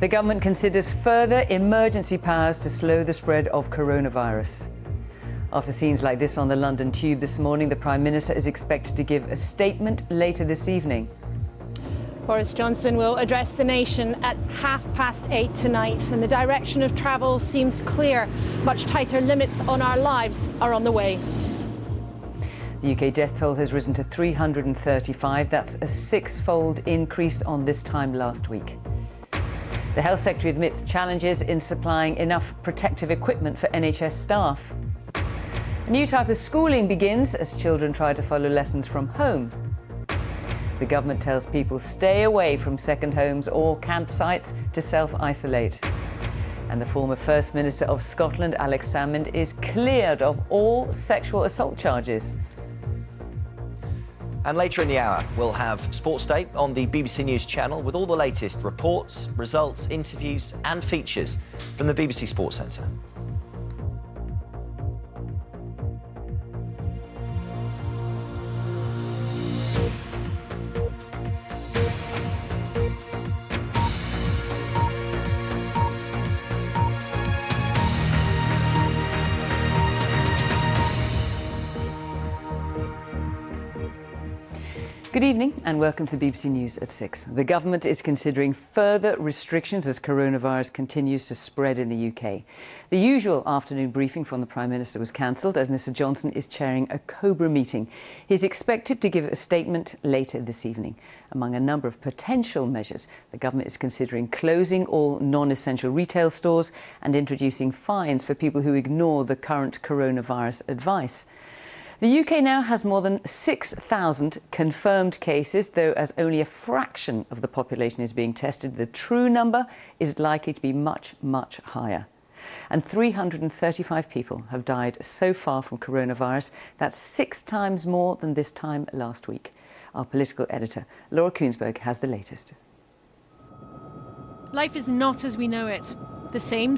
The government considers further emergency powers to slow the spread of coronavirus. After scenes like this on the London Tube this morning, the Prime Minister is expected to give a statement later this evening. Boris Johnson will address the nation at 8:30 tonight, and the direction of travel seems clear. Much tighter limits on our lives are on the way. The UK death toll has risen to 335. That's a six-fold increase on this time last week. The Health Secretary admits challenges in supplying enough protective equipment for NHS staff. A new type of schooling begins as children try to follow lessons from home. The government tells people stay away from second homes or campsites to self-isolate. And the former First Minister of Scotland, Alex Salmond, is cleared of all sexual assault charges. And later in the hour, we'll have Sports Day on the BBC News channel with all the latest reports, results, interviews and features from the BBC Sports Centre. Good evening and welcome to the BBC News at 6. The government is considering further restrictions as coronavirus continues to spread in the UK. The usual afternoon briefing from the Prime Minister was cancelled as Mr Johnson is chairing a COBRA meeting. He is expected to give a statement later this evening. Among a number of potential measures, the government is considering closing all non-essential retail stores and introducing fines for people who ignore the current coronavirus advice. The UK now has more than 6,000 confirmed cases, though as only a fraction of the population is being tested, the true number is likely to be much, much higher. And 335 people have died so far from coronavirus. That's 6 times more than this time last week. Our political editor, Laura Koonsberg, has the latest. Life is not as we know it. The same